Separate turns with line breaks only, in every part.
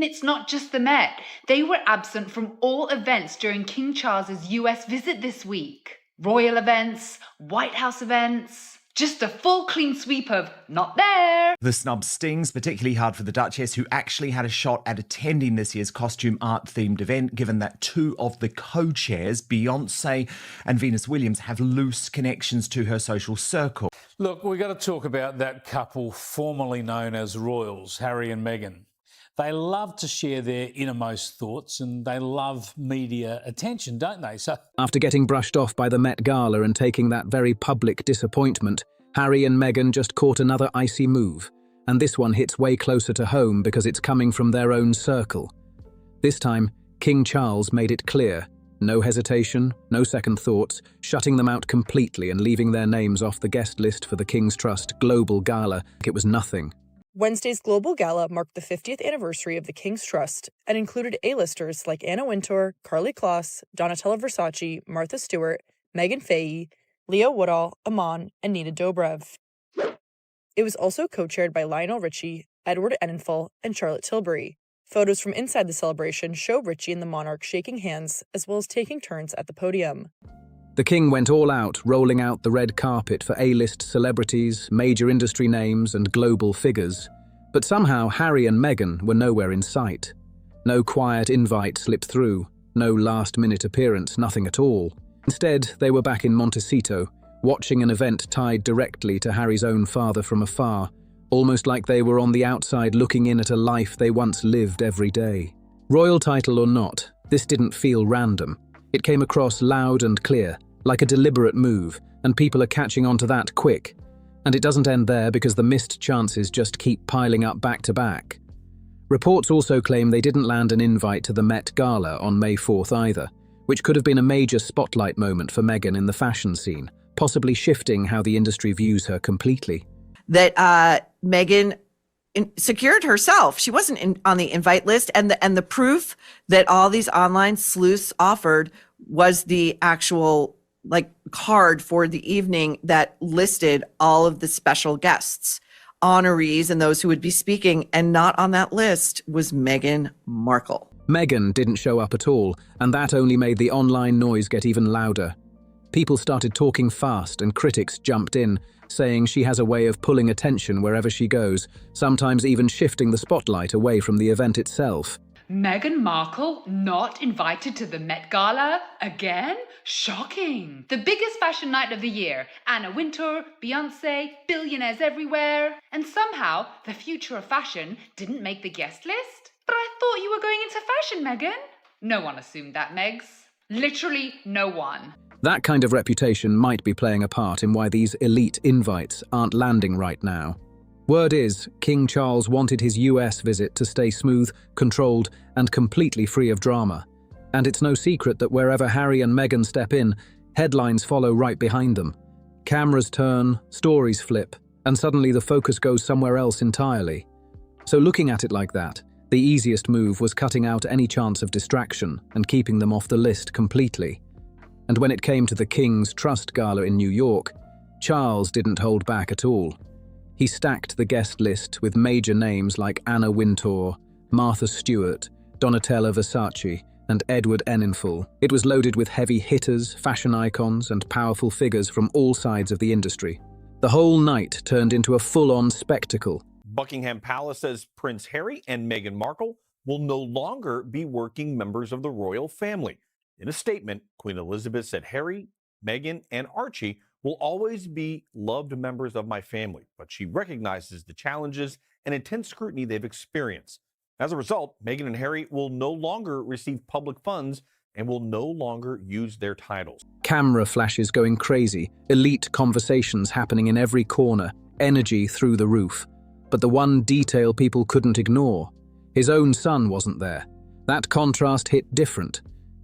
It's not just the Met. They were absent from all events during King Charles's US visit this week. Royal events, White House events, just a full clean sweep of not there.
The snub stings particularly hard for the Duchess, who actually had a shot at attending this year's costume art-themed event, given that two of the co-chairs, Beyonce and Venus Williams, have loose connections to her social circle.
Look, we've got to talk about that couple formerly known as royals, Harry and Meghan. They love to share their innermost thoughts and they love media attention, don't they? So,
after getting brushed off by the Met Gala and taking that very public disappointment, Harry and Meghan just caught another icy move. And this one hits way closer to home because it's coming from their own circle. This time, King Charles made it clear. No hesitation, no second thoughts, shutting them out completely and leaving their names off the guest list for the King's Trust Global Gala like it was nothing.
Wednesday's Global Gala marked the 50th anniversary of the King's Trust and included A-listers like Anna Wintour, Karlie Kloss, Donatella Versace, Martha Stewart, Meghan Fahy, Leo Woodall, Iman, and Nina Dobrev. It was also co-chaired by Lionel Richie, Edward Enninful, and Charlotte Tilbury. Photos from inside the celebration show Richie and the monarch shaking hands, as well as taking turns at the podium.
The King went all out, rolling out the red carpet for A-list celebrities, major industry names, and global figures. But somehow Harry and Meghan were nowhere in sight. No quiet invite slipped through, no last-minute appearance, nothing at all. Instead, they were back in Montecito, watching an event tied directly to Harry's own father from afar, almost like they were on the outside looking in at a life they once lived every day. Royal title or not, this didn't feel random. It came across loud and clear, like a deliberate move, and people are catching on to that quick. And it doesn't end there because the missed chances just keep piling up back to back. Reports also claim they didn't land an invite to the Met Gala on May 4th either, which could have been a major spotlight moment for Meghan in the fashion scene, possibly shifting how the industry views her completely.
That Meghan secured herself. She wasn't on the invite list, and the proof that all these online sleuths offered was the actual card for the evening that listed all of the special guests, honorees, and those who would be speaking, and not on that list was Meghan Markle.
Meghan didn't show up at all, and that only made the online noise get even louder. People started talking fast, and critics jumped in, saying she has a way of pulling attention wherever she goes, sometimes even shifting the spotlight away from the event itself.
Meghan Markle not invited to the Met Gala again? Shocking. The biggest fashion night of the year. Anna Wintour, Beyonce, billionaires everywhere. And somehow, the future of fashion didn't make the guest list? But I thought you were going into fashion, Meghan. No one assumed that, Megs. Literally no one.
That kind of reputation might be playing a part in why these elite invites aren't landing right now. Word is, King Charles wanted his US visit to stay smooth, controlled, and completely free of drama. And it's no secret that wherever Harry and Meghan step in, headlines follow right behind them. Cameras turn, stories flip, and suddenly the focus goes somewhere else entirely. So looking at it like that, the easiest move was cutting out any chance of distraction and keeping them off the list completely. And when it came to the King's Trust Gala in New York, Charles didn't hold back at all. He stacked the guest list with major names like Anna Wintour, Martha Stewart, Donatella Versace, and Edward Enninful. It was loaded with heavy hitters, fashion icons, and powerful figures from all sides of the industry. The whole night turned into a full-on spectacle.
Buckingham Palace says Prince Harry and Meghan Markle will no longer be working members of the royal family. In a statement, Queen Elizabeth said Harry, Meghan, and Archie will always be loved members of my family, but she recognizes the challenges and intense scrutiny they've experienced. As a result, Meghan and Harry will no longer receive public funds and will no longer use their titles.
Camera flashes going crazy, elite conversations happening in every corner, energy through the roof. But the one detail people couldn't ignore, his own son wasn't there. That contrast hit different.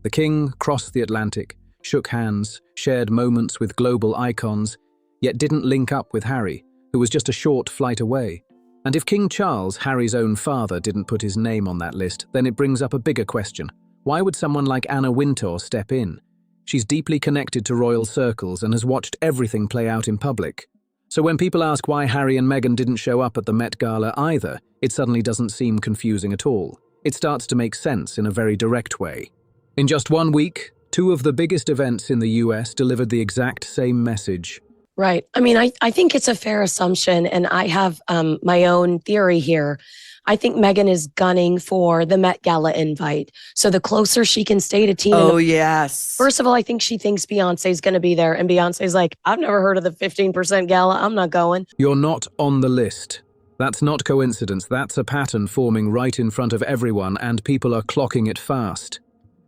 The King crossed the Atlantic, shook hands, shared moments with global icons, yet didn't link up with Harry, who was just a short flight away. And if King Charles, Harry's own father, didn't put his name on that list, then it brings up a bigger question. Why would someone like Anna Wintour step in? She's deeply connected to royal circles and has watched everything play out in public. So when people ask why Harry and Meghan didn't show up at the Met Gala either, it suddenly doesn't seem confusing at all. it starts to make sense in a very direct way. In just 1 week, two of the biggest events in the US delivered the exact same message.
Right. I mean, I think it's a fair assumption, and I have my own theory here. I think Meghan is gunning for the Met Gala invite. So the closer she can stay to Tina.
Oh, yes.
First of all, I think she thinks Beyonce's going to be there. And Beyonce's like, I've never heard of the 15% gala. I'm not going.
You're not on the list. That's not coincidence. That's a pattern forming right in front of everyone, and people are clocking it fast.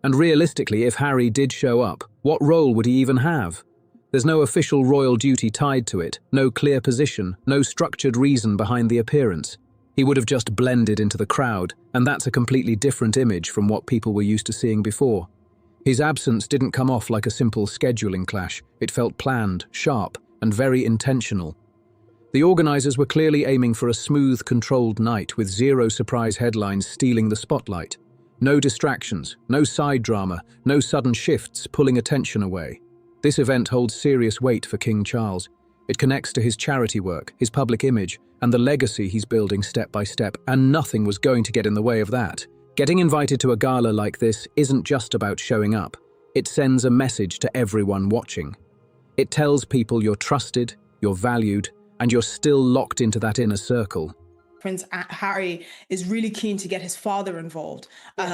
And realistically, if Harry did show up, what role would he even have? There's no official royal duty tied to it, no clear position, no structured reason behind the appearance. He would have just blended into the crowd, and that's a completely different image from what people were used to seeing before. His absence didn't come off like a simple scheduling clash. It felt planned, sharp, and very intentional. The organisers were clearly aiming for a smooth, controlled night with zero surprise headlines stealing the spotlight. No distractions, no side drama, no sudden shifts pulling attention away. This event holds serious weight for King Charles. It connects to his charity work, his public image, and the legacy he's building step by step, and nothing was going to get in the way of that. Getting invited to a gala like this isn't just about showing up. It sends a message to everyone watching. It tells people you're trusted, you're valued, and you're still locked into that inner circle.
Prince Harry is really keen to get his father involved,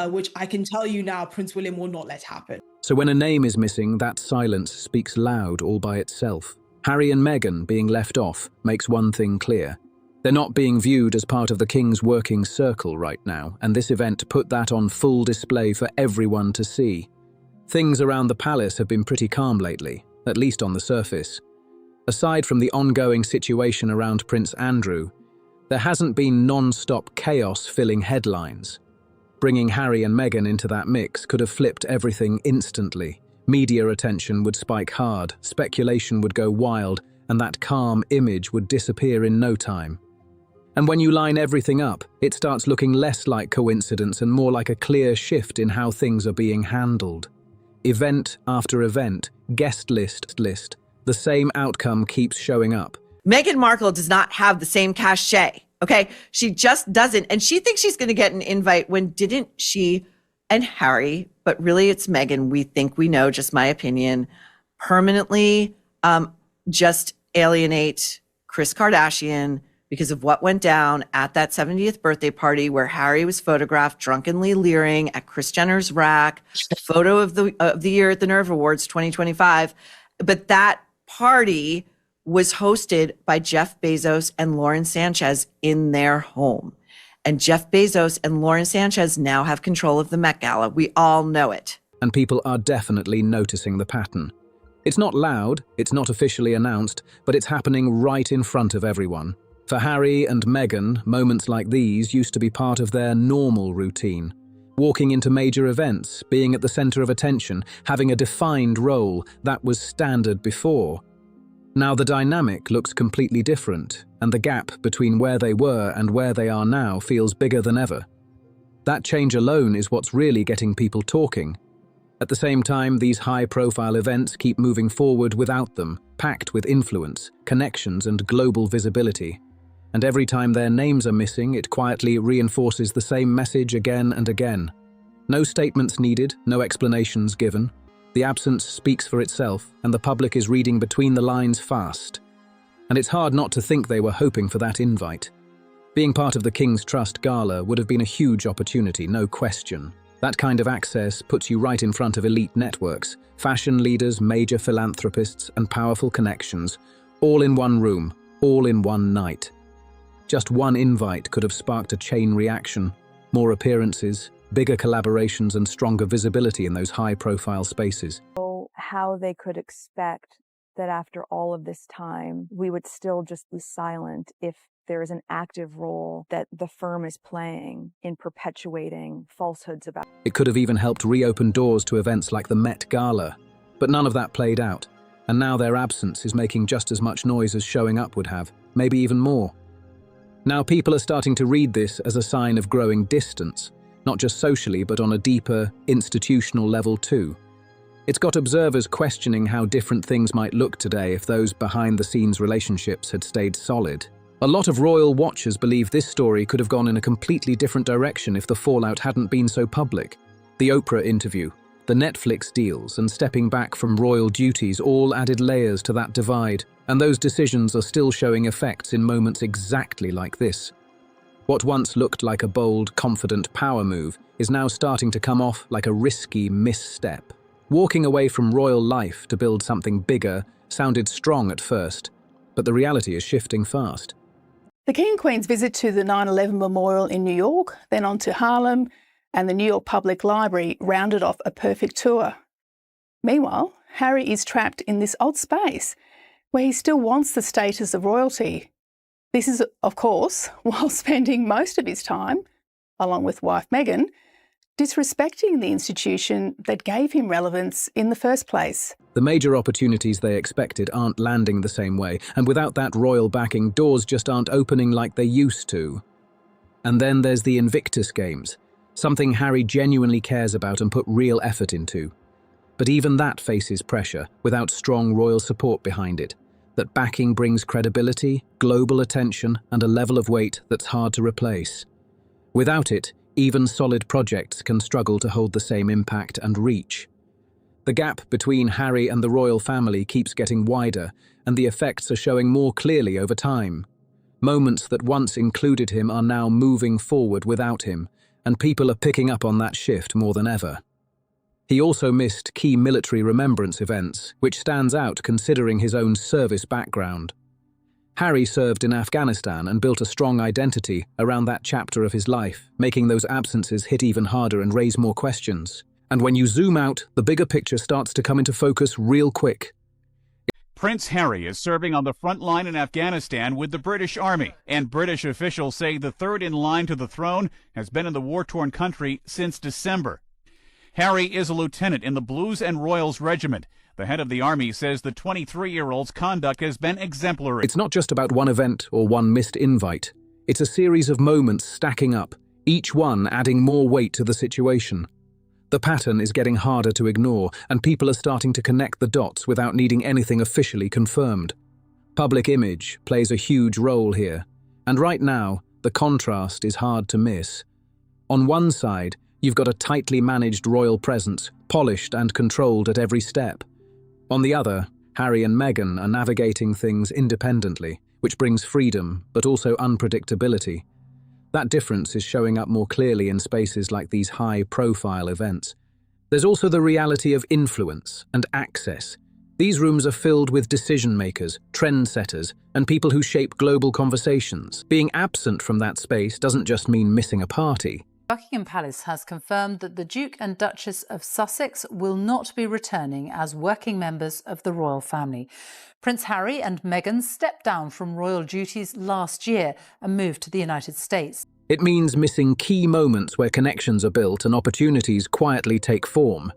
which I can tell you now Prince William will not let happen.
So when a name is missing, that silence speaks loud all by itself. Harry and Meghan being left off makes one thing clear. They're not being viewed as part of the King's working circle right now, and this event put that on full display for everyone to see. Things around the palace have been pretty calm lately, at least on the surface. Aside from the ongoing situation around Prince Andrew, there hasn't been non-stop chaos filling headlines. Bringing Harry and Meghan into that mix could have flipped everything instantly. Media attention would spike hard, speculation would go wild, and that calm image would disappear in no time. And when you line everything up, it starts looking less like coincidence and more like a clear shift in how things are being handled. Event after event, guest list, the same outcome keeps showing up.
Meghan Markle does not have the same cachet, okay? She just doesn't. And she thinks she's going to get an invite when didn't she and Harry, but really it's Meghan, we think we know, just my opinion, permanently just alienate Kris Kardashian because of what went down at that 70th birthday party where Harry was photographed drunkenly leering at Kris Jenner's rack, photo of the year at the Nerve Awards 2025. But that party was hosted by Jeff Bezos and Lauren Sanchez in their home. And Jeff Bezos and Lauren Sanchez now have control of the Met Gala. We all know it.
And people are definitely noticing the pattern. It's not loud, it's not officially announced, but it's happening right in front of everyone. For Harry and Meghan, moments like these used to be part of their normal routine. Walking into major events, being at the center of attention, having a defined role, that was standard before. Now the dynamic looks completely different, and the gap between where they were and where they are now feels bigger than ever. That change alone is what's really getting people talking. At the same time, these high-profile events keep moving forward without them, packed with influence, connections, and global visibility. And every time their names are missing, it quietly reinforces the same message again and again. No statements needed, no explanations given. The absence speaks for itself, and the public is reading between the lines fast. And it's hard not to think they were hoping for that invite. Being part of the King's Trust Gala would have been a huge opportunity, no question. That kind of access puts you right in front of elite networks, fashion leaders, major philanthropists, and powerful connections, all in one room, all in one night. Just one invite could have sparked a chain reaction, more appearances, bigger collaborations, and stronger visibility in those high-profile spaces.
How they could expect that after all of this time, we would still just be silent if there is an active role that the firm is playing in perpetuating falsehoods about.
It could have even helped reopen doors to events like the Met Gala, but none of that played out, and now their absence is making just as much noise as showing up would have, maybe even more. Now people are starting to read this as a sign of growing distance, not just socially, but on a deeper, institutional level too. It's got observers questioning how different things might look today if those behind-the-scenes relationships had stayed solid. A lot of royal watchers believe this story could have gone in a completely different direction if the fallout hadn't been so public. The Oprah interview, the Netflix deals, and stepping back from royal duties all added layers to that divide, and those decisions are still showing effects in moments exactly like this. What once looked like a bold, confident power move is now starting to come off like a risky misstep. Walking away from royal life to build something bigger sounded strong at first, but the reality is shifting fast.
The King and Queen's visit to the 9/11 Memorial in New York, then on to Harlem and the New York Public Library rounded off a perfect tour. Meanwhile, Harry is trapped in this odd space where he still wants the status of royalty. This is, of course, while spending most of his time, along with wife Meghan, disrespecting the institution that gave him relevance in the first place.
The major opportunities they expected aren't landing the same way, and without that royal backing, doors just aren't opening like they used to. And then there's the Invictus Games, something Harry genuinely cares about and put real effort into. But even that faces pressure without strong royal support behind it. That backing brings credibility, global attention, and a level of weight that's hard to replace. Without it, even solid projects can struggle to hold the same impact and reach. The gap between Harry and the royal family keeps getting wider, and the effects are showing more clearly over time. Moments that once included him are now moving forward without him, and people are picking up on that shift more than ever. He also missed key military remembrance events, which stands out considering his own service background. Harry served in Afghanistan and built a strong identity around that chapter of his life, making those absences hit even harder and raise more questions. And when you zoom out, the bigger picture starts to come into focus real quick.
Prince Harry is serving on the front line in Afghanistan with the British Army, and British officials say the third in line to the throne has been in the war-torn country since December. Harry is a lieutenant in the Blues and Royals Regiment. The head of the army says the 23-year-old's conduct has been exemplary.
It's not just about one event or one missed invite. It's a series of moments stacking up, each one adding more weight to the situation. The pattern is getting harder to ignore, and people are starting to connect the dots without needing anything officially confirmed. Public image plays a huge role here, and right now, the contrast is hard to miss. On one side, you've got a tightly managed royal presence, polished and controlled at every step. On the other, Harry and Meghan are navigating things independently, which brings freedom, but also unpredictability. That difference is showing up more clearly in spaces like these high-profile events. There's also the reality of influence and access. These rooms are filled with decision-makers, trendsetters, and people who shape global conversations. Being absent from that space doesn't just mean missing a party.
Buckingham Palace has confirmed that the Duke and Duchess of Sussex will not be returning as working members of the royal family. Prince Harry and Meghan stepped down from royal duties last year and moved to the United States.
It means missing key moments where connections are built and opportunities quietly take form.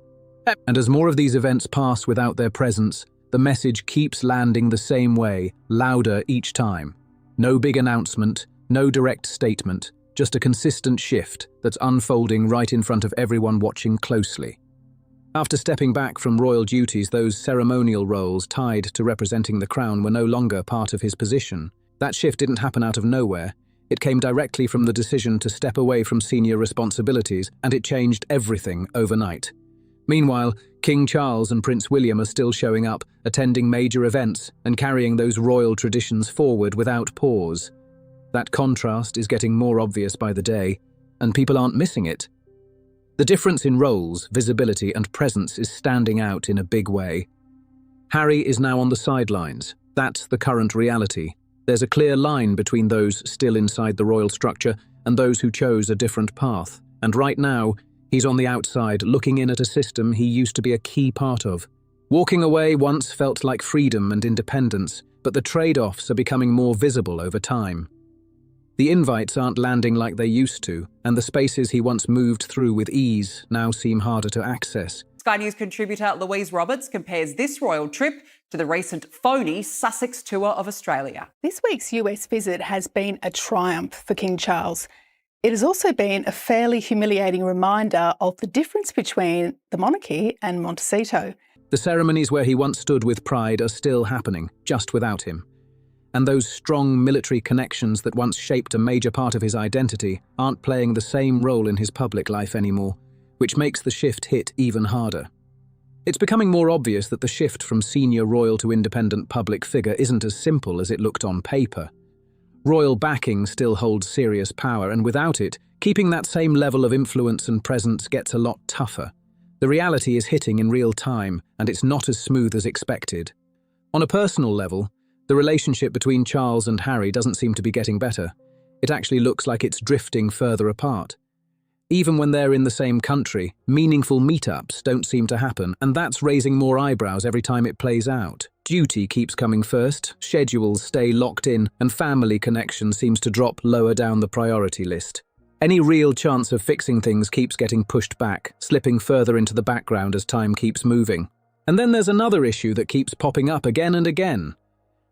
And as more of these events pass without their presence, the message keeps landing the same way, louder each time. No big announcement, no direct statement, just a consistent shift that's unfolding right in front of everyone watching closely. After stepping back from royal duties, those ceremonial roles tied to representing the crown were no longer part of his position. That shift didn't happen out of nowhere. It came directly from the decision to step away from senior responsibilities, and it changed everything overnight. Meanwhile, King Charles and Prince William are still showing up, attending major events, and carrying those royal traditions forward without pause. That contrast is getting more obvious by the day, and people aren't missing it. The difference in roles, visibility, and presence is standing out in a big way. Harry is now on the sidelines. That's the current reality. There's a clear line between those still inside the royal structure and those who chose a different path. And right now, he's on the outside, looking in at a system he used to be a key part of. Walking away once felt like freedom and independence, but the trade-offs are becoming more visible over time. The invites aren't landing like they used to, and the spaces he once moved through with ease now seem harder to access.
Sky News contributor Louise Roberts compares this royal trip to the recent phony Sussex tour of Australia.
This week's US visit has been a triumph for King Charles. It has also been a fairly humiliating reminder of the difference between the monarchy and Montecito.
The ceremonies where he once stood with pride are still happening, just without him. and those strong military connections that once shaped a major part of his identity aren't playing the same role in his public life anymore, which makes the shift hit even harder. It's becoming more obvious that the shift from senior royal to independent public figure isn't as simple as it looked on paper. Royal backing still holds serious power, and without it, keeping that same level of influence and presence gets a lot tougher. The reality is hitting in real time, and it's not as smooth as expected. On a personal level, the relationship between Charles and Harry doesn't seem to be getting better. It actually looks like it's drifting further apart. Even when they're in the same country, meaningful meetups don't seem to happen, and that's raising more eyebrows every time it plays out. Duty keeps coming first, schedules stay locked in, and family connection seems to drop lower down the priority list. Any real chance of fixing things keeps getting pushed back, slipping further into the background as time keeps moving. And then there's another issue that keeps popping up again and again.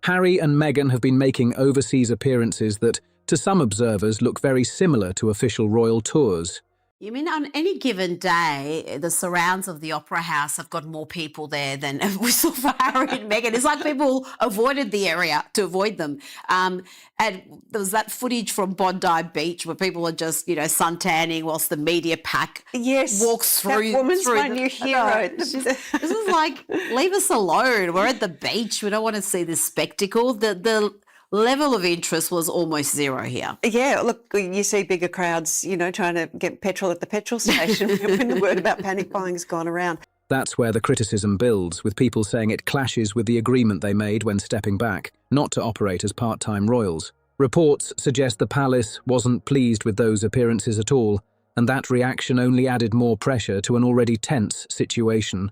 Harry and Meghan have been making overseas appearances that, to some observers, look very similar to official royal tours.
You mean on any given day, the surrounds of the Opera House have got more people there than we saw for Harry and Meghan. It's like people avoided the area to avoid them. And there was that footage from Bondi Beach where people are just, suntanning whilst the media pack walks through.
That woman's my
the,
new hero.
This is like, leave us alone. We're at the beach. We don't want to see this spectacle. The level of interest was almost zero here.
Yeah, look, you see bigger crowds, trying to get petrol at the petrol station when the word about panic buying has gone around.
That's where the criticism builds, with people saying it clashes with the agreement they made when stepping back, not to operate as part-time royals. Reports suggest the palace wasn't pleased with those appearances at all, and that reaction only added more pressure to an already tense situation.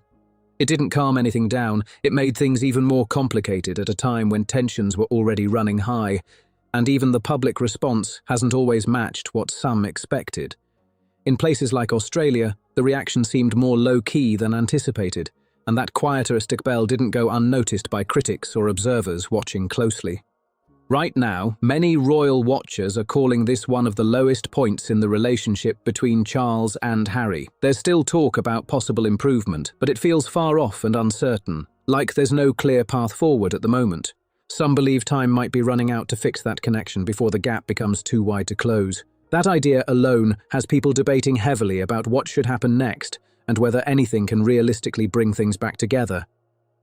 It didn't calm anything down, it made things even more complicated at a time when tensions were already running high, and even the public response hasn't always matched what some expected. In places like Australia, the reaction seemed more low-key than anticipated, and that quieter istiqbal didn't go unnoticed by critics or observers watching closely. Right now, many royal watchers are calling this one of the lowest points in the relationship between Charles and Harry. There's still talk about possible improvement, but it feels far off and uncertain, like there's no clear path forward at the moment. Some believe time might be running out to fix that connection before the gap becomes too wide to close. That idea alone has people debating heavily about what should happen next and whether anything can realistically bring things back together.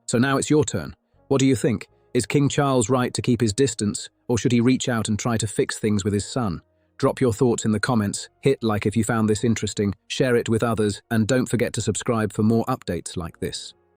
So now it's your turn. What do you think? Is King Charles right to keep his distance, or should he reach out and try to fix things with his son? Drop your thoughts in the comments, hit like if you found this interesting, share it with others, and don't forget to subscribe for more updates like this.